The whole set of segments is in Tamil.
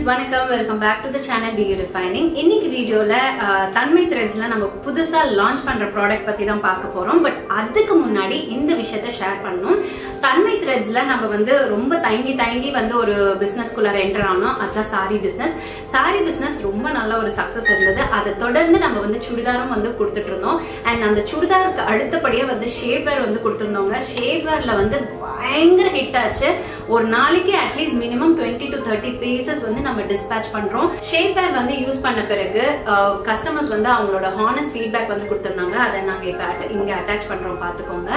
வணக்கம், welcome back to the channel Beaudefining. இன்னைக்கு வீடியோல தன்மை த்ரெட்ஸ்ல நம்ம புதுசா லான்ச் பண்ற ப்ராடக்ட் பத்தி தான் பார்க்க போறோம். பட் அதுக்கு முன்னாடி இந்த விஷயத்தை ஷேர் பண்ணனும். தன்மை த்ரெட்ஸ்ல நம்ம வந்து ரொம்ப தயங்கி வந்து ஒரு பிசினஸ்க்குள்ள என்டர் ஆனோம். அதான் சாரி பிசினஸ். சாரி பிசினஸ் ரொம்ப நல்ல ஒரு சக்சஸ் இருந்தது. அதை தொடர்ந்து நம்ம வந்து சுடிதாரும் வந்து கொடுத்துட்டு இருந்தோம். அண்ட் அந்த சுடிதாருக்கு அடுத்தபடியா வந்து ஷேப்வேர் வந்து கொடுத்துருந்தோங்க. ஷேப்வேர்ல வந்து பயங்கர ஹிட் ஆச்சு. ஒரு நாளைக்கு அட்லீஸ்ட் மினிமம் 20 to 30 பீசஸ் வந்து நம்ம டிஸ்பேட்ச் பண்றோம். ஷேப்வேர் வந்து யூஸ் பண்ண பிறகு கஸ்டமர்ஸ் வந்து அவங்களோட ஹானஸ்ட் ஃபீட்பேக் வந்து கொடுத்திருந்தாங்க. அதை நாங்க இப்ப இங்க அட்டாச் பண்றோம், பாத்துக்கோங்க.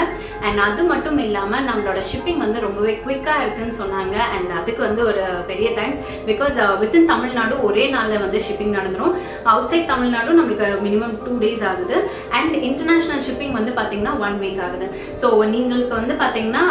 அண்ட் அது மட்டும் இல்லாம நம்மளோட ஷிப்பிங் வந்து ரொம்பவே குவிக்கா இருக்குன்னு சொன்னாங்க. அண்ட் அதுக்கு வந்து ஒரு பெரிய தேங்க்ஸ். பிகாஸ் வித்தின் தமிழ்நாடு ஒரே நாள்ல வந்து ஷிப்பிங் நடந்துரும். அவுட் சைட் தமிழ்நாடு நம்மளுக்கு மினிமம் 2 days ஆகுது. அண்ட் இன்டர்நேஷனல் ஷிப்பிங் வந்து பாத்தீங்கன்னா 1 week ஆகுது. ஸோ நீங்களுக்கு வந்து பாத்தீங்கன்னா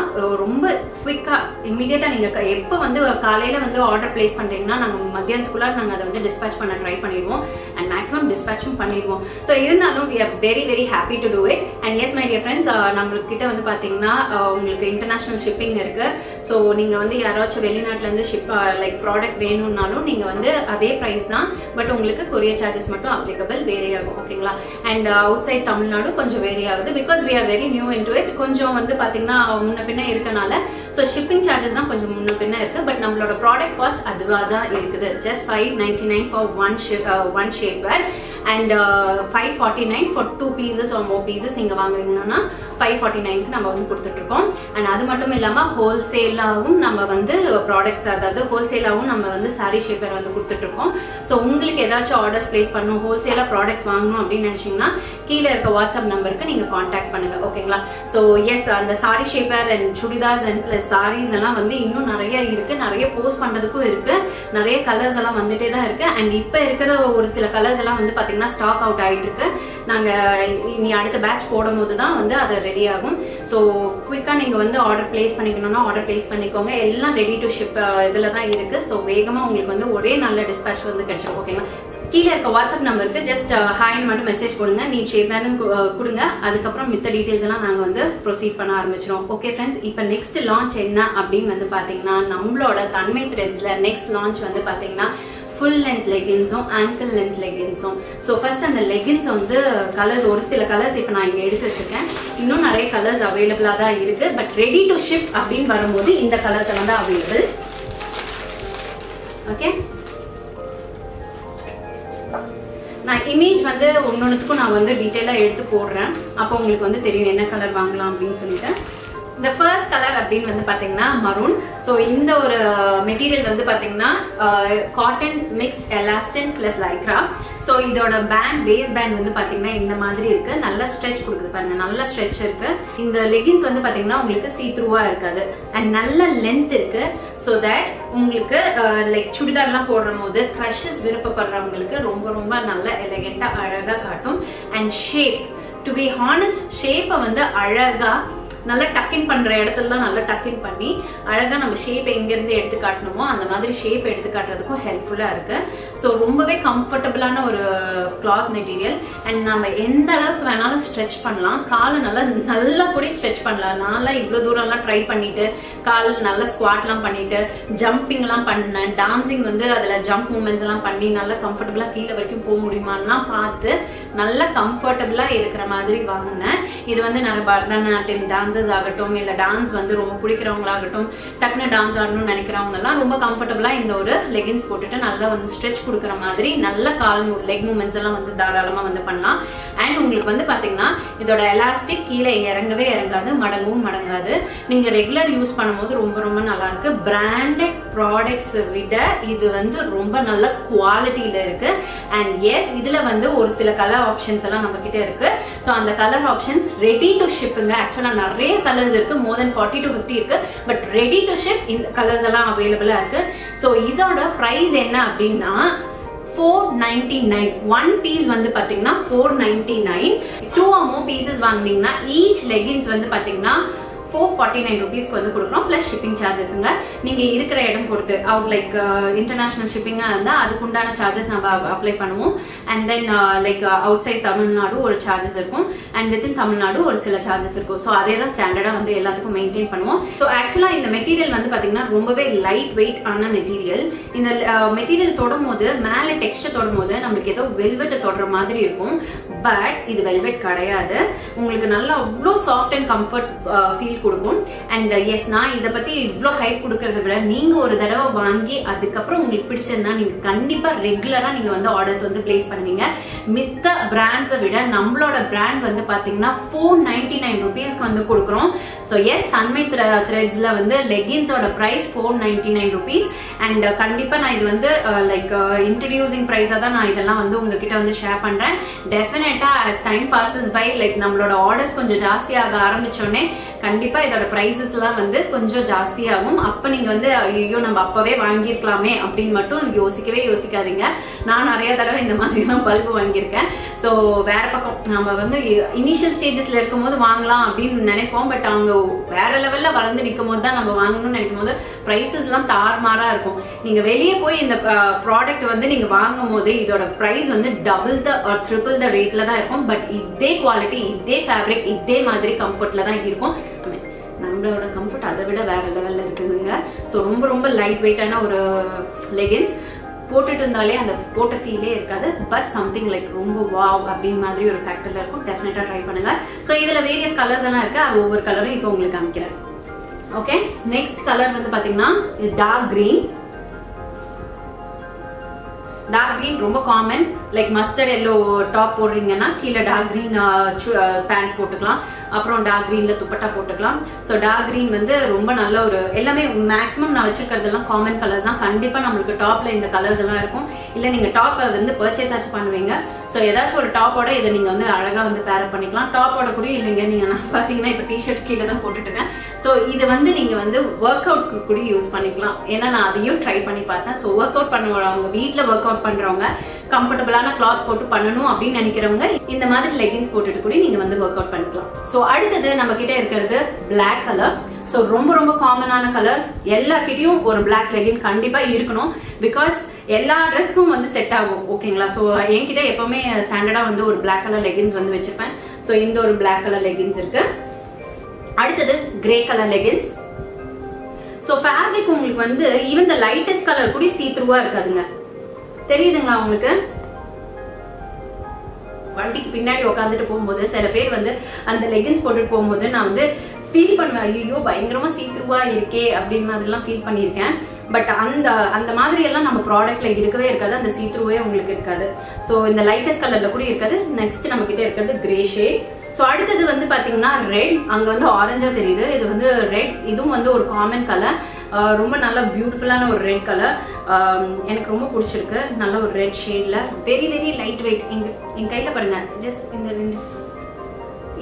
ரொம்ப குவிக்கா இமீடியட்டா நீங்க எப்ப வந்து காலையில வந்து ஆர்டர் பிளேஸ் பண்றீங்கன்னா நாங்க மத்தியானத்துக்குள்ள நாங்க அதை வந்து டிஸ்பேட்ச் பண்ண ட்ரை பண்ணிடுவோம். அண்ட் மேக்ஸிமம் டிஸ்பேட்சும் பண்ணிடுவோம். ஸோ இருந்தாலும் we are very very happy to do it. And yes my dear friends, நம்மளுக்கு கிட்ட வந்து பாத்தீங்கன்னா உங்களுக்கு இன்டர்நேஷனல் ஷிப்பிங் இருக்கு. ஸோ நீங்க வந்து யாராச்சும் வெளிநாட்டுல இருந்து ஷிப் லைக் ப்ராடக்ட் வேணும்னாலும் நீங்க வந்து அதே பிரைஸ் தான். பட் உங்களுக்கு கொரியர் சார்ஜஸ் மட்டும் அப்ளிகபிள் வேரி ஆகும். ஓகேங்களா? அண்ட் அவுட் சைட் தமிழ்நாடு கொஞ்சம் வேரி ஆகுது. Because we are very new into it. கொஞ்சம் வந்து பாத்தீங்கன்னா முன்ன பின்ன இருக்கனால ஸோ ஷிப்பிங் சார்ஜஸ் தான் கொஞ்சம் முன்ன பின்ன இருக்கு. பட் நம்மளோட ப்ராடக்ட் காஸ்ட் அதுவா தான் இருக்குது. Just $599 for one shapewear and $549 for 2 pieces or more pieces. நீங்க வாங்குறீங்கன்னா $549 நம்ம வந்து கொடுத்துட்டு இருக்கோம். அண்ட் அது மட்டும் இல்லாம ஹோல்சேலாவும் நம்ம வந்து ப்ராடக்ட்ஸ், அதாவது ஹோல்சேலாவும் நம்ம வந்து சாரி ஷேப்பர் வந்து கொடுத்துட்டு இருக்கோம். ஸோ உங்களுக்கு ஏதாச்சும் ஆர்டர்ஸ் பிளேஸ் பண்ணணும், ஹோல்சேலா ப்ராடக்ட்ஸ் வாங்கணும் அப்படின்னு நினைச்சீங்கன்னா கீழே இருக்க வாட்ஸ்அப் நம்பருக்கு நீங்க கான்டாக்ட் பண்ணுங்க. ஓகேங்களா? ஸோ எஸ், அந்த sari shaper and churidars and plus saris எல்லாம் வந்து இன்னும் நிறைய இருக்கு. நிறைய போஸ்ட் பண்றதுக்கும் இருக்கு. நிறைய கலர்ஸ் எல்லாம் வந்துட்டே தான் இருக்கு. அண்ட் இப்ப இருக்கிற ஒரு சில கலர்ஸ் எல்லாம் வந்து பாத்தீங்கன்னா ஸ்டாக் அவுட் ஆயிட்டு இருக்கு. நாங்க இனி அடுத்த பேட்ச் போடும் போது தான் வந்து அது ரெடி ஆகும். ஸோ குயிக்கா நீங்க வந்து ஆர்டர் பிளேஸ் பண்ணிக்கணும்னா ஆர்டர் பிளேஸ் பண்ணிக்கோங்க. எல்லாம் ரெடி டு ஷிப் இதுல தான் இருக்கு. ஸோ வேகமா உங்களுக்கு வந்து ஒரே நல்ல டிஸ்பேட்ச் வந்து கிடைச்சிடும். ஓகேங்களா? கீழே இருக்க வாட்ஸ்அப் நம்பருக்கு ஜஸ்ட் ஹாய்னு மட்டும் மெசேஜ் போடுங்க. நீ ஷேப்வேர்னு கொடுங்க. அதுக்கப்புறம் மித்த டீடைல்ஸ் எல்லாம் நாங்க வந்து ப்ரொசீட் பண்ண ஆரம்பிச்சிடும். ஓகே ஃப்ரெண்ட்ஸ், இப்போ நெக்ஸ்ட் லான்ச் என்ன அப்படின்னு வந்து பாத்தீங்கன்னா நம்மளோட தன்மை த்ரெட்ஸ்ல நெக்ஸ்ட் லான்ச் வந்து பாத்தீங்கன்னா ஃபுல் லென்த் லெகின்ஸும் ஆங்கிள் லென்த் லெகின்ஸும். ஸோ ஃபர்ஸ்ட் அந்த லெகின்ஸ் வந்து கலர்ஸ், ஒரு சில கலர்ஸ் இப்போ நான் இங்கே எடுத்து வச்சிருக்கேன். இன்னும் நிறைய கலர்ஸ் அவைலபிளாக தான் இருக்கு. பட் ரெடி டு ஷிப் அப்படின்னு வரும்போது இந்த கலர்ஸ் எல்லாம் தான் அவைலபிள். ஓகே, நான் இமேஜ் வந்து ஒன்னொன்னுக்கும் நான் வந்து டீட்டெயிலாக எடுத்து போடுறேன். அப்போ உங்களுக்கு வந்து தெரியும் என்ன கலர் வாங்கலாம் அப்படின்னு சொல்லிட்டு. இந்த ஃபர்ஸ்ட் கலர் அப்படின்னு வந்து பாத்தீங்கன்னா மரூன். ஸோ இந்த ஒரு மெட்டீரியல் வந்து பாத்தீங்கன்னா cotton mixed elastin plus Lycra. So இதோட பேண்ட், பேஸ் பேண்ட் வந்து பாத்தீங்கன்னா இந்த மாதிரி இருக்கு. நல்ல ஸ்ட்ரெச் கொடுக்குது பாருங்க, நல்ல ஸ்ட்ரெச் இருக்கு. இந்த லெகின்ஸ் வந்து பாத்தீங்கன்னா உங்களுக்கு சீ த்ரூவா இருக்காது. அண்ட் நல்ல லென்த் இருக்கு. ஸோ தட் உங்களுக்கு லைக் சுடிதார்லாம் போடுற போது க்ரஷஸ் விருப்பப்படுறவங்களுக்கு ரொம்ப ரொம்ப நல்ல எலகெண்டா அழகா காட்டும். And shape, to be honest, ஷேப்பை வந்து அழகா நல்லா டக்கின் பண்ற இடத்துல நல்லா டக்கின் பண்ணி அழகா நம்ம ஷேப் எங்க இருந்து எடுத்து காட்டணுமோ அந்த மாதிரி ஷேப் எடுத்து காட்டுறதுக்கும் ஹெல்ப்ஃபுல்லா இருக்கு. ஸோ ரொம்பவே கம்ஃபர்டபுளான ஒரு கிளாத் மெட்டீரியல். அண்ட் நம்ம எந்த அளவுக்கு வேணாலும் ஸ்ட்ரெச் பண்ணலாம். காலை நல்லா கூட ஸ்ட்ரெச் பண்ணலாம். நான்லாம் இவ்வளவு தூரம்லாம் ட்ரை பண்ணிட்டு கால் நல்லா ஸ்குவாட்லாம் பண்ணிட்டு ஜம்பிங்லாம் பண்ணேன். டான்சிங் வந்து அதுல ஜம்ப் மூமெண்ட்ஸ் எல்லாம் பண்ணி நல்லா கம்ஃபர்டபுளா கீழே வரைக்கும் போக முடியுமான்னா பார்த்து நல்லா கம்ஃபர்டபுளா இருக்கிற மாதிரி வாங்கினேன். இது வந்து நிறைய பரதநாட்டியம் டான்ஸ் ஆகட்டும், இல்ல டான்ஸ் வந்து ரொம்ப பிடிக்கிறவங்களாகட்டும், டக்குனு டான்ஸ் ஆடணும்னு நினைக்கிறவங்க எல்லாம் ரொம்ப கம்ஃபர்டபுளா இந்த ஒரு லெகின்ஸ் போட்டுட்டு நல்லா வந்து ஸ்ட்ரெச் கொடுக்குற மாதிரி நல்ல கால் லெக் மூமெண்ட்ஸ் எல்லாம் வந்து தாராளமா வந்து பண்ணலாம். அண்ட் உங்களுக்கு வந்து பாத்தீங்கன்னா இதோட எலாஸ்டிக் கீழே இறங்கவே இறங்காது, மடங்கவும் மடங்காது. நீங்க ரெகுலர் யூஸ் பண்ணும்போது ரொம்ப ரொம்ப நல்லா இருக்கு. பிராண்டட் ப்ராடக்ட்ஸ் விட இது வந்து ரொம்ப நல்ல குவாலிட்டியில இருக்கு. அண்ட் எஸ், இதுல வந்து ஒரு சில கலர் ஆப்ஷன்ஸ் எல்லாம் நம்ம கிட்ட இருக்கு. ஸோ அந்த கலர் ஆப்ஷன்ஸ் ரெடி டு ஷிப்புங்க. ஆக்சுவலா நிறைய கலர்ஸ் இருக்கு, more than 40 to 50 இருக்கு. பட் ரெடி டு ஷிப் இந்த கலர்ஸ் எல்லாம் அவைலபிளா இருக்கு. ஸோ இதோட பிரைஸ் என்ன அப்படின்னா $499. 1 பீஸ் வந்து பாத்தீங்கன்னா $499. 2 or more pieces வாங்குனீங்கன்னா ஈச் லெகின்ஸ் வந்து பாத்தீங்கன்னா 449 rupeesக்கு வந்து கொடுக்குறோம் பிளஸ் ஷிப்பிங் சார்ஜஸ்ங்க. நீங்க இருக்கிற இடம் பொறுத்து அவுட் லைக் இன்டர்நேஷனல் ஷிப்பிங்கா இருந்தா அதுக்குண்டான சார்ஜஸ் நம்ம அப்ளை பண்ணுவோம். And then like outside Tamil Nadu ஒரு சார்ஜஸ் இருக்கும் அண்ட் வித்தின் தமிழ்நாடு ஒரு சில சார்ஜஸ் இருக்கும். ஸோ அதே தான் ஸ்டாண்டர்டா வந்து எல்லாத்துக்கும் மெயின்டைன் பண்ணுவோம். ஸோ ஆக்சுவலா இந்த மெட்டீரியல் வந்து பாத்தீங்கன்னா ரொம்பவே லைட் வெயிட் ஆன மெட்டீரியல். இந்த மெட்டீரியல் தொடும் போது மேல டெக்ஸ்டர் தொடும் போது நம்மளுக்கு ஏதோ வெல்வெட் தொடர மாதிரி இருக்கும். பட் இது வெல்வெட் கிடையாது. உங்களுக்கு நல்லா அவ்வளோ சாஃப்ட் அண்ட் கம்ஃபர்ட் ஃபீல் கொடுக்கும். அண்ட் எஸ், நான் இதை பத்தி இவ்வளோ ஹைப் கொடுக்கறத விட நீங்க ஒரு தடவை வாங்கி அதுக்கப்புறம் உங்களுக்கு பிடிச்சிருந்தா நீங்க கண்டிப்பா ரெகுலரா நீங்க வந்து ஆர்டர்ஸ் வந்து பிளேஸ் பண்ணுவீங்க. மித்த பிராண்ட்ஸை விட நம்மளோட பிராண்ட் வந்து பாத்தீங்கன்னா 499 rupeesக்கு வந்து கொடுக்குறோம். ஸோ எஸ், தன்மை த்ரெட்ஸ்ல வந்து லெகின்ஸோட பிரைஸ் 499 rupees. அண்ட் கண்டிப்பா நான் இது வந்து லைக் இன்ட்ரடியூசிங் பிரைஸா தான் நான் இதெல்லாம் வந்து உங்ககிட்ட வந்து ஷேர் பண்றேன். டெஃபினட்டா as time passes by like நம்மளோட ஆர்டர்ஸ் கொஞ்சம் ஜாஸ்தியாக ஆரம்பிச்சோடனே கண்டிப்பா இதோட பிரைசஸ் எல்லாம் வந்து கொஞ்சம் ஜாஸ்தியாகும். அப்ப நீங்க வந்து ஐயோ நம்ம அப்பவே வாங்கிருக்கலாமே அப்படின்னு மட்டும் யோசிக்கவே யோசிக்காதீங்க. நான் நிறைய தடவை இந்த மாதிரி எல்லாம் பல்பு வாங்கியிருக்கேன். ஸோ வேற பக்கம் நம்ம வந்து இனிஷியல் ஸ்டேஜஸ்ல இருக்கும் போது வாங்கலாம் அப்படின்னு நினைப்போம். பட் அவங்க வேற லெவல்ல வளர்ந்து நிற்கும் போது தான் நம்ம வாங்கணும்னு நினைக்கும் போது பிரைசஸ் எல்லாம் தாறுமாறா இருக்கும். நீங்க வெளியே போய் இந்த ப்ராடக்ட் வந்து நீங்க வாங்கும் போது இதோட பிரைஸ் வந்து double the or triple the ரேட்ல தான் இருக்கும். பட் இதே குவாலிட்டி, இதே ஃபேப்ரிக், இதே மாதிரி கம்ஃபர்ட்ல தான் இருக்கும். நம்மளோட கம்ஃபர்ட் அதை விட வேற லெவல்ல இருக்குதுங்க. ஸோ ரொம்ப ரொம்ப லைட் வெயிட்டான ஒரு லெகின்ஸ் போட்டுட்டு இருந்தாலே அந்த போட்ட ஃபீலே இருக்காது. பட் சம்திங் லைக் ரொம்ப வாவ் அப்படின்னு மாதிரி ஒரு ஃபேக்டர்ல இருக்கும். டெஃபினட்டா ட்ரை பண்ணுங்க. ஸோ இதுல வேரியஸ் கலர்ஸ் எல்லாம் இருக்கு. அது ஒவ்வொரு கலரும் இப்போ உங்களுக்கு காமிக்கிறேன். ஓகே, நெக்ஸ்ட் கலர் வந்து பாத்தீங்கன்னா டார்க் கிரீன். டார்க் கிரீன் ரொம்ப common. Like mustard yellow top போடுறீங்கன்னா கீழே டார்க் கிரீன் பேண்ட் போட்டுக்கலாம். அப்புறம் டார்க் கிரீன்ல துப்பட்டா போட்டுக்கலாம். ஸோ டார்க் கிரீன் வந்து ரொம்ப நல்ல ஒரு எல்லாமே மேக்ஸிமம் நான் வச்சிருக்கிறதெல்லாம் காமன் கலர்ஸ் தான். கண்டிப்பா நம்மளுக்கு டாப்ல இந்த கலர்ஸ் எல்லாம் இருக்கும். இல்ல நீங்க டாப் வந்து பர்ச்சேஸ் ஆச்சு பண்ணுவீங்க. ஸோ ஏதாச்சும் ஒரு டாப்போட இதை நீங்க வந்து அழகா வந்து பேர் பண்ணிக்கலாம். டாப்போட கூட இல்லைங்க, நீங்க பாத்தீங்கன்னா இப்ப டிஷர்ட் கீழே தான் போட்டுட்டு இருக்கேன். ஸோ இது வந்து நீங்க வந்து ஒர்க் அவுட்க்கு கூட யூஸ் பண்ணிக்கலாம். ஏன்னா நான் அதையும் ட்ரை பண்ணி பார்த்தேன். ஸோ ஒர்க் அவுட் பண்ணுறவங்க, வீட்டில் ஒர்க் அவுட் பண்றவங்க, கம்ஃபர்டபுளான கிளாத் போட்டு பண்ணணும் அப்படின்னு நினைக்கிறவங்க இந்த மாதிரி லெகின்ஸ் போட்டுட்டு கூட நீங்க வந்து ஒர்க் அவுட் பண்ணிக்கலாம். ஸோ அடுத்தது நம்ம கிட்ட இருக்கிறது பிளாக் கலர். ஸோ ரொம்ப ரொம்ப காமனான கலர். எல்லார்கிட்டையும் ஒரு பிளாக் லெகின் கண்டிப்பா இருக்கணும். பிகாஸ் எல்லா ட்ரெஸ்க்கும் வந்து செட் ஆகும். ஓகேங்களா? ஸோ என்கிட்ட எப்பவுமே ஸ்டாண்டர்டா வந்து ஒரு பிளாக் கலர் லெகின்ஸ் வந்து வச்சிருப்பேன். ஸோ இந்த ஒரு பிளாக் கலர் லெகின்ஸ் இருக்கு. அடுத்தது grey colour leggings. So fabric உங்களுக்கு வந்து ஈவன் தி லைட்டஸ்ட் கலர் கூட சீ த்ரூவா இருக்காதுங்க. தெரியுதுங்களா உங்களுக்கு? வண்டிக்கு பின்னாடி உட்காந்துட்டு போகும்போது சில பேர் வந்து அந்த லெகின்ஸ் போட்டுட்டு போகும்போது நான் வந்து ஃபீல் பண்ணுவேன், ஐயோ பயங்கரமா சீ த்ரூவா இருக்கே அப்படின்னு மாதிரிலாம் ஃபீல் பண்ணியிருக்கேன். பட் அந்த மாதிரி எல்லாம் நம்ம ப்ராடக்ட்ல இருக்கவே இருக்காது. அந்த சீ த்ரூவே உங்களுக்கு இருக்காது. ஸோ இந்த லைட்டஸ்ட் கலர்ல கூட இருக்காது. நெக்ஸ்ட் நம்ம கிட்ட இருக்கிறது கிரே ஷேட். ஸோ அடுத்தது வந்து பாத்தீங்கன்னா ரெட். அங்க வந்து ஆரஞ்சா தெரியுது, இது வந்து ரெட். இதுவும் வந்து ஒரு காமன் கலர். ரொம்ப நல்ல பியூட்டிஃபுல்லான ஒரு ரெட் கலர். எனக்கு ரொம்ப பிடிச்சிருக்கு. நல்ல ஒரு ரெட் ஷேட்ல வெரி வெரி லைட் வெயிட். என் கையில பாருங்க, ஜஸ்ட் இந்த ரெண்டு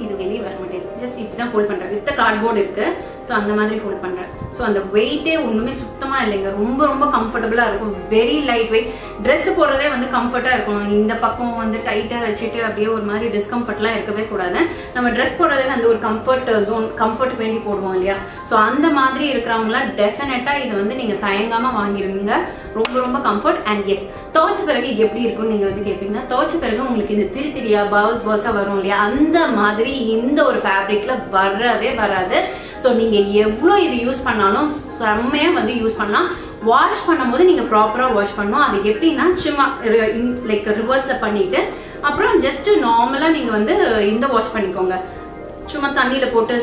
இது வெளியே வர மாட்டேங்குது. ஜஸ்ட் இப்படிதான் ஹோல்ட் பண்றேன். வித் கார்ட்போர்ட் இருக்கு. ஸோ அந்த மாதிரி ஹோல்ட் பண்றேன். ஸோ அந்த வெயிட்டே ஒண்ணுமே சுத்தமா இல்லைங்க. ரொம்ப ரொம்ப கம்ஃபர்டபுளா இருக்கும். Very light wait. ட்ரெஸ் போடுறதே வந்து கம்ஃபர்ட்டா இருக்கணும். இந்த பக்கம் வந்து டைட்டா வச்சுட்டு அப்படியே ஒரு மாதிரி டிஸ்கம்ஃபர்ட்லாம் இருக்கவே கூடாது. நம்ம ட்ரெஸ் போடுறதே வந்து ஒரு கம்ஃபர்ட் ஜோன், கம்ஃபர்ட் வேண்டி போடுவோம் இல்லையா? ஸோ அந்த மாதிரி இருக்கிறவங்களாம் டெஃபினட்டா இது வந்து நீங்க தயங்காம வாங்கிடுவீங்க. ரொம்ப ரொம்ப கம்ஃபர்ட். அண்ட் எஸ், துவைச்ச பிறகு எப்படி இருக்கும்னு நீங்க வந்து கேட்பீங்க. துவைச்ச பிறகு உங்களுக்கு இந்த திரியா பால்ஸா வரும் இல்லையா? அந்த மாதிரி இந்த ஒரு ஃபேப்ரிக்ல வரவே வராது. சோ நீங்க எவ்வளவு இது யூஸ் பண்ணாலும் செம்மையா வந்து யூஸ் பண்ணலாம். வாஷ் பண்ணும்போது நீங்க ப்ராப்பரா வாஷ் பண்ணணும். அது எப்படின்னா சும்மா லைக் ரிவர்ஸ்ல பண்ணிட்டு அப்புறம் ஜஸ்ட் நார்மலா நீங்க வந்து இந்த வாஷ் பண்ணிக்கோங்க. சும்மா தண்ணியில போட்டு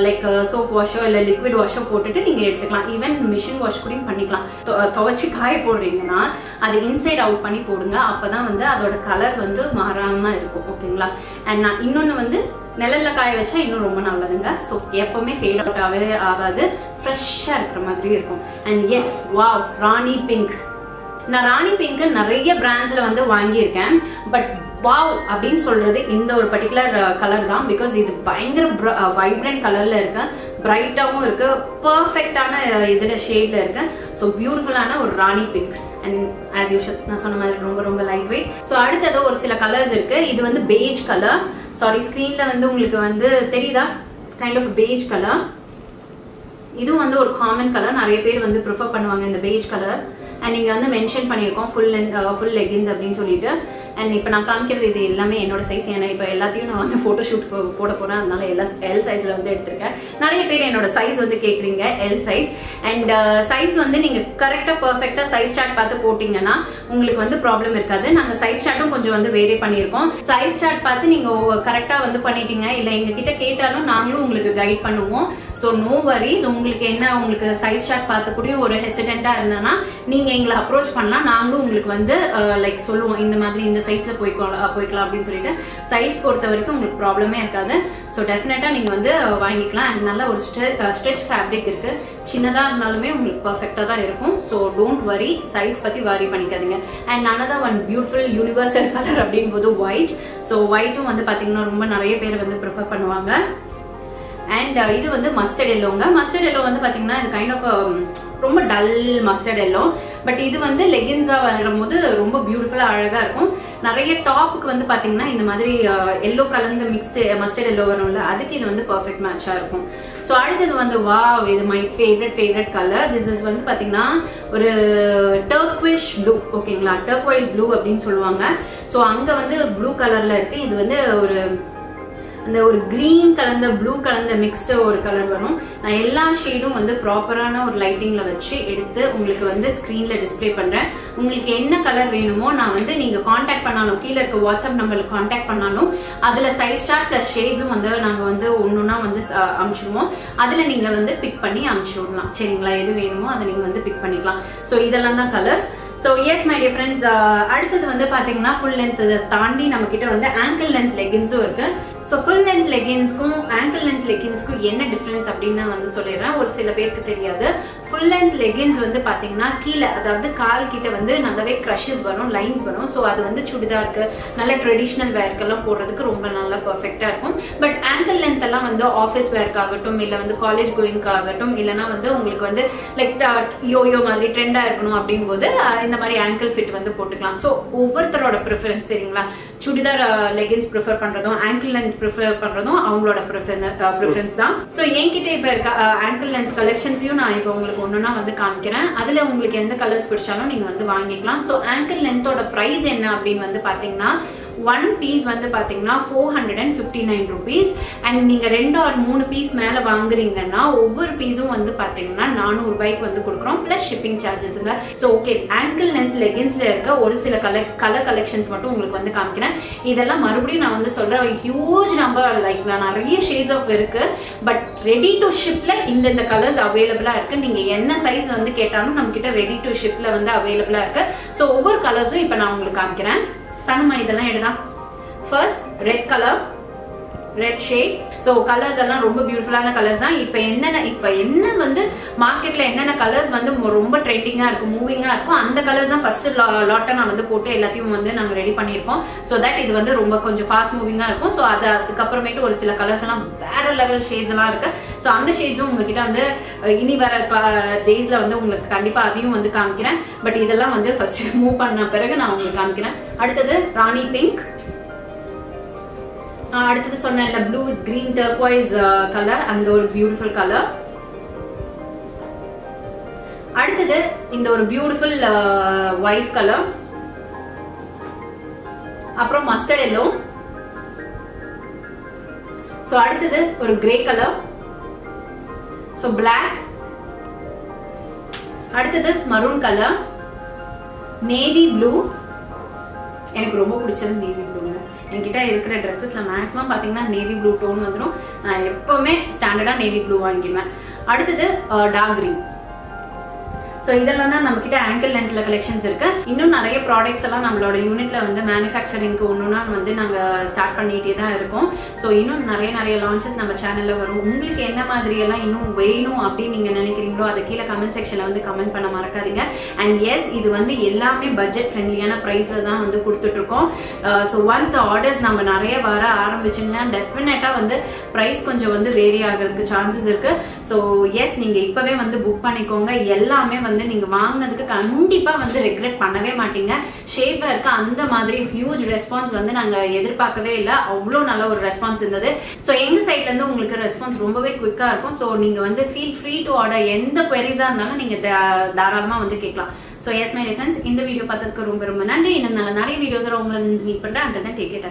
லைக் சோப் வாஷோ இல்ல லிக்விட் வாஷோ போட்டுட்டு நீங்க எடுத்துக்கலாம். ஈவன் மிஷின் வாஷ் கூட பண்ணிக்கலாம். துவைச்சு காய போடுறீங்கன்னா அது இன்சைட் அவுட் பண்ணி போடுங்க. அப்பதான் வந்து அதோட கலர் வந்து மாறாம இருக்கும். ஓகேங்களா? அண்ட் நான் இன்னொன்னு வந்து நிழல்ல காய வச்சா இன்னும் ரொம்ப நல்லதுங்க. ஸோ எப்பவுமே ஃபேட் அவுட் ஆகாது, ஃப்ரெஷ்ஷா இருக்கிற மாதிரி இருக்கும். And yes, wow, rani pink. நான் ராணி பிங்க் நிறைய பிராண்ட்ஸ்ல வந்து வாங்கியிருக்கேன். பட் வாவ் அப்படின்னு சொல்றது இந்த ஒரு பர்டிகுலர் கலர் தான். பிகாஸ் இது பயங்கர வைப்ரண்ட் கலர்ல இருக்கு, பிரைட்டாவும் இருக்கு, பர்ஃபெக்டான இதுல ஷேட்ல இருக்கு. ஸோ பியூட்டிஃபுல்லான ஒரு ராணி பிங்க். அண்ட் ஆஸ் யூஷுவல் நான் சொன்ன மாதிரி ரொம்ப ரொம்ப லைட் வெயிட். ஸோ அடுத்தது ஒரு சில கலர்ஸ் இருக்கு. இது வந்து பேஜ் கலர். சாரி, ஸ்கிரீன்ல வந்து உங்களுக்கு வந்து தெரியுதா? Kind of beige colour. இது வந்து ஒரு காமன் கலர், நிறைய பேர் வந்து ப்ரிஃபர் பண்ணுவாங்க இந்த பெய்ஜ் கலர். அண்ட் இங்க வந்து மென்ஷன் பண்ணியிருக்கோம் ஃபுல் லெகின்ஸ் அப்படின்னு சொல்லிட்டு. அண்ட் இப்போ நான் காமிக்கிறது இது எல்லாமே என்னோட சைஸ். ஏன்னா இப்போ எல்லாத்தையும் நான் வந்து ஃபோட்டோ ஷூட் போட போறேன், அதனால எல் சைஸ்ல வந்து எடுத்திருக்கேன். நிறைய பேர் என்னோட சைஸ் வந்து கேட்குறீங்க, எல் சைஸ். அண்ட் சைஸ் வந்து நீங்க கரெக்டா பர்ஃபெக்டா சைஸ் சார்ட் பார்த்து போட்டீங்கன்னா உங்களுக்கு வந்து ப்ராப்ளம் இருக்காது. நாங்க சைஸ் சார்ட்டும் கொஞ்சம் வந்து வேரி பண்ணியிருக்கோம். சைஸ் சார்ட் பார்த்து நீங்க கரெக்டா வந்து பண்ணிட்டீங்க, இல்ல எங்க கிட்ட கேட்டாலும் நாங்களும் உங்களுக்கு கைட் பண்ணுவோம். So no worries. உங்களுக்கு என்ன, உங்களுக்கு சைஸ் சார்ட் பார்த்து கூட ஒரு ஹெசிடென்ட்டா இருந்தனா நீங்க எங்களை அப்ரோச் பண்ணலாம். நாங்களும் உங்களுக்கு வந்து லைக் சொல்லுவோம், இந்த மாதிரி இந்த சைஸ்ல போய்க்கலாம் அப்படின்னு சொல்லிட்டு. சைஸ் பொறுத்த வரைக்கும் உங்களுக்கு ப்ராப்ளமே இருக்காது. ஸோ டெஃபினட்டா நீங்க வந்து வாங்கிக்கலாம். அண்ட் நல்ல ஒரு ஸ்ட்ரெச் ஃபேப்ரிக் இருக்கு, சின்னதா இருந்தாலுமே உங்களுக்கு பர்ஃபெக்டா தான் இருக்கும். ஸோ டோன்ட் வரி, சைஸ் பத்தி வரி பண்ணிக்காதீங்க. And another one beautiful universal colour அப்படின் போது ஒயிட். ஸோ ஒயிட்டும் வந்து பாத்தீங்கன்னா ரொம்ப நிறைய பேர் வந்து ப்ரிஃபர் பண்ணுவாங்க. அண்ட் இது வந்து மஸ்டர்ட் எல்லோங்க. மஸ்டர்ட் எல்லோ வந்து பாத்தீங்கன்னா இது கைண்ட் ஆஃப் ரொம்ப டல் மஸ்டர்ட் எல்லோ. பட் இது வந்து லெகின்ஸா வரும்போது ரொம்ப பியூட்டிஃபுல்லா அழகா இருக்கும். நிறைய டாப்புக்கு வந்து பாத்தீங்கன்னா இந்த மாதிரி எல்லோ கலந்து மிக்ஸ்டு மஸ்டர்ட் எல்லோ வரும்ல, அதுக்கு இது வந்து பர்ஃபெக்ட் மேட்சா இருக்கும். ஸோ அடுத்தது வந்து வாவ், இது my favourite colour. This is வந்து பாத்தீங்கன்னா ஒரு டர்க்விஷ் ப்ளூ. ஓகேங்களா, டர்க்வைஸ் ப்ளூ அப்படின்னு சொல்லுவாங்க. ஸோ அங்க வந்து ப்ளூ கலர்ல இருக்கு. இது வந்து அந்த ஒரு கிரீன் கலந்த ப்ளூ கலந்த மிக்ஸ்டு ஒரு கலர் வரும். நான் எல்லா ஷேடும் வந்து ப்ராப்பரான ஒரு லைட்டிங்ல வச்சு எடுத்து உங்களுக்கு வந்து ஸ்கிரீன்ல டிஸ்பிளே பண்றேன். உங்களுக்கு என்ன கலர் வேணுமோ நான் வந்து நீங்க கான்டாக்ட் பண்ணாலும், கீழே இருக்க வாட்ஸ்அப் நம்பருக்கு கான்டாக்ட் பண்ணாலும் அதுல சைஸ் சார்ட் பிளஸ் ஷேட்ஸும் வந்து நாங்க வந்து ஒன்னொன்னா வந்து அனுப்பிச்சிடுவோம். அதுல நீங்க வந்து பிக் பண்ணி அனுப்பிச்சு விடலாம். சரிங்களா, எது வேணுமோ அதை நீங்க வந்து பிக் பண்ணிக்கலாம். ஸோ இதெல்லாம் தான் colours. So S my dear friends, அடுத்தது வந்து பாத்தீங்கன்னா ஃபுல் லென்த் தாண்டி நம்ம கிட்ட வந்து ஆங்கிள் லென்த் லெகின்ஸும் இருக்கு. ஸோ ஃபுல் லென்த் லெகின்ஸ்க்கும் ஆங்கிள் லென்த் லெகின்ஸ்க்கும் என்ன டிஃபரன்ஸ் அப்படின்னு வந்து சொல்லிடுறேன். ஒரு சில பேருக்கு தெரியாது. ஃபுல் லென்த் லெகின்ஸ் வந்து பாத்தீங்கன்னா கீழே, அதாவது கால் கிட்ட வந்து நல்லாவே கிரஷஸ் வரும், லைன்ஸ் வரும். ஸோ அது வந்து சுடிதாருக்கு, நல்ல ட்ரெடிஷ்னல் வேர்க்கெல்லாம் போடுறதுக்கு ரொம்ப நல்லா பர்ஃபெக்டா இருக்கும். பட் ஆங்கிள் லென்த் எல்லாம் வந்து ஆஃபீஸ் வேர்க்காகட்டும், இல்லை வந்து காலேஜ் கோயிங்காகட்டும், இல்லைன்னா வந்து உங்களுக்கு வந்து லைக் யோயோ மாதிரி ட்ரெண்டா இருக்கணும் அப்படின் போது இந்த மாதிரி ஆங்கிள் ஃபிட் வந்து போட்டுக்கலாம். ஸோ ஒவ்வொருத்தரோட ப்ரிஃபரன்ஸ். சரிங்களா, சுடிதார் லெகின்ஸ் ப்ரிஃபர் பண்றதும் ஆங்கிள் லென்த் ப்ரிஃபர் பண்றதும் அவங்களோட ப்ரிஃபரன்ஸ் தான். ஸோ என்கிட்ட இப்ப இருக்க ஆங்கிள் லென்த் கலெக்ஷன்ஸையும் நான் இப்போ உங்களுக்கு ஒண்ணுன்னா வந்து காமிக்கிறேன். அதுல உங்களுக்கு எந்த கலர்ஸ் பிடிச்சாலும் நீங்க வந்து வாங்கிக்கலாம். ஸோ ஆங்கிள் லென்த்தோட பிரைஸ் என்ன அப்படின்னு வந்து பாத்தீங்கன்னா ஒன் பீஸ் வந்து பாத்தீங்கன்னா 459 rupees. அண்ட் நீங்க 2 or 3 பீஸ் மேல வாங்குறீங்கன்னா ஒவ்வொரு பீஸும் வந்து பாத்தீங்கன்னா 400 ரூபாய்க்கு வந்து கொடுக்குறோம், பிளஸ் ஷிப்பிங் சார்ஜஸ்ங்க. ஸோ ஓகே, ஆங்கிள் லென்த் லெகின்ஸ்ல இருக்க ஒரு சில கலர் கலெக்ஷன்ஸ் மட்டும் உங்களுக்கு வந்து காமிக்கிறேன். இதெல்லாம் மறுபடியும் நான் வந்து சொல்றேன், ஹியூஜ் நம்பர், லைக் நிறைய ஷேட்ஸ் ஆஃப் இருக்கு. பட் ரெடி டு ஷிப்ல இந்த கலர்ஸ் அவைலபிளா இருக்கு. நீங்க என்ன சைஸ் வந்து கேட்டாலும் நம்ம கிட்ட ரெடி டு ஷிப்ல வந்து அவைலபிளா இருக்கு. ஸோ ஒவ்வொரு கலர்ஸும் இப்ப நான் உங்களுக்கு காமிக்கிறேன். தனுமா இதெல்லாம் எடுடா. First red colour, red shade. So colours எல்லாம் ரொம்ப பியூட்டிஃபுல்லான கலர்ஸ் தான். இப்ப என்ன வந்து மார்க்கெட்ல என்னென்ன கலர்ஸ் வந்து ரொம்ப ட்ரெண்டிங்கா இருக்கும், மூவிங்கா இருக்கும், அந்த கலர்ஸ் தான் ஃபர்ஸ்ட் லாட்டா நான் வந்து போட்டு எல்லாத்தையும் வந்து நாங்க ரெடி பண்ணிருக்கோம். சோ தட் இது வந்து ரொம்ப கொஞ்சம் ஃபாஸ்ட் மூவிங்கா இருக்கும். சோ அதுக்கப்புறமேட்டு ஒரு சில கலர்ஸ் எல்லாம் வேற லெவல் ஷேட்ஸ் எல்லாம் இருக்கு. சோ அந்த ஷேட்ஸும் உங்ககிட்ட வந்து இனி வர டேஸ்ல வந்து உங்களுக்கு கண்டிப்பா அதையும் வந்து காமிக்கிறேன். பட் இதெல்லாம் வந்து ஃபர்ஸ்ட் மூவ் பண்ண பிறகு நான் உங்களுக்கு காமிக்கிறேன். அடுத்தது ராணி பிங்க். அடுத்தது சொன்ன blue with green turquoise colour, அந்த ஒரு பியூட்டிஃபுல் கலர். அடுத்தது இந்த ஒரு பியூட்டிஃபுல் ஒயிட் கலர், அப்புறம் மஸ்டர்ட் எல்லோ. சோ அடுத்தது ஒரு கிரே கலர், சோ பிளாக். அடுத்தது மரூன் கலர், நேவி ப்ளூ. எனக்கு ரொம்ப பிடிச்சது நேவி ப்ளூங்க. என்கிட்ட இருக்கிற ட்ரெஸ்ஸஸ்ல மேக்ஸிமம் பாத்தீங்கன்னா நேவி ப்ளூ டோன் வந்துடும். நான் எப்பவுமே ஸ்டாண்டர்டா நேவி ப்ளூ வாங்கிடுவேன். அடுத்தது டார்க் கிரீன். சோ இதெல்லாம் தான் நம்ம கிட்ட ஆங்கிள் லென்த்ல கலெக்ஷன்ஸ் இருக்கு. இன்னும் நிறைய ப்ராடக்ட்ஸ் எல்லாம் நம்மளோட யூனிட்ல வந்து மேனுஃபேக்சரிங்க்கு ஒண்ணுன்னா வந்து நாங்க ஸ்டார்ட் பண்ணிட்டே தான் இருக்கோம். சோ இன்னும் நிறைய லான்ச்சஸ் நம்ம சேனல்ல வரும். உங்களுக்கு என்ன மாதிரி எல்லாம் இன்னும் வேணும் அப்படின்னு நீங்க நினைக்கிறீங்களோ அதை கீழே கமெண்ட் செக்ஷன்ல வந்து கமெண்ட் பண்ண மறக்காதீங்க. அண்ட் எஸ், இது வந்து எல்லாமே பட்ஜெட் ஃப்ரெண்ட்லியான பிரைஸ்ல தான் வந்து கொடுத்துட்டு இருக்கோம். சோ ஒன்ஸ் ஆர்டர்ஸ் நம்ம நிறைய வர ஆரம்பிச்சுங்கன்னா டெஃபினட்டா வந்து பிரைஸ் கொஞ்சம் வந்து வேரி ஆகிறதுக்கு சான்சஸ் இருக்கு. ஸோ எஸ் நீங்க இப்பவே வந்து புக் பண்ணிக்கோங்க. எல்லாமே வந்து நீங்க வாங்கினதுக்கு கண்டிப்பா வந்து ரெக்ரெட் பண்ணவே மாட்டீங்க. ஷேப்வேருக்கு அந்த மாதிரி ஹியூஜ் ரெஸ்பான்ஸ் வந்து நாங்க எதிர்பார்க்கவே இல்லை. அவ்வளோ நல்ல ஒரு ரெஸ்பான்ஸ் இருந்தது. ஸோ எங்க சைட்ல இருந்து உங்களுக்கு ரெஸ்பான்ஸ் ரொம்பவே குவிக்கா இருக்கும். ஸோ நீங்க வந்து ஃபீல் ஃப்ரீ டு ஆர்டர். எந்த குவரிஸா இருந்தாலும் நீங்க தாராளமா வந்து கேட்கலாம். ஸோ எஸ் மை ஃப்ரெண்ட்ஸ், இந்த வீடியோ பார்த்ததுக்கு ரொம்ப ரொம்ப நன்றி. இன்னும் நல்ல நிறைய வீடியோஸ் உங்களை மீட் பண்றேன். And then take it.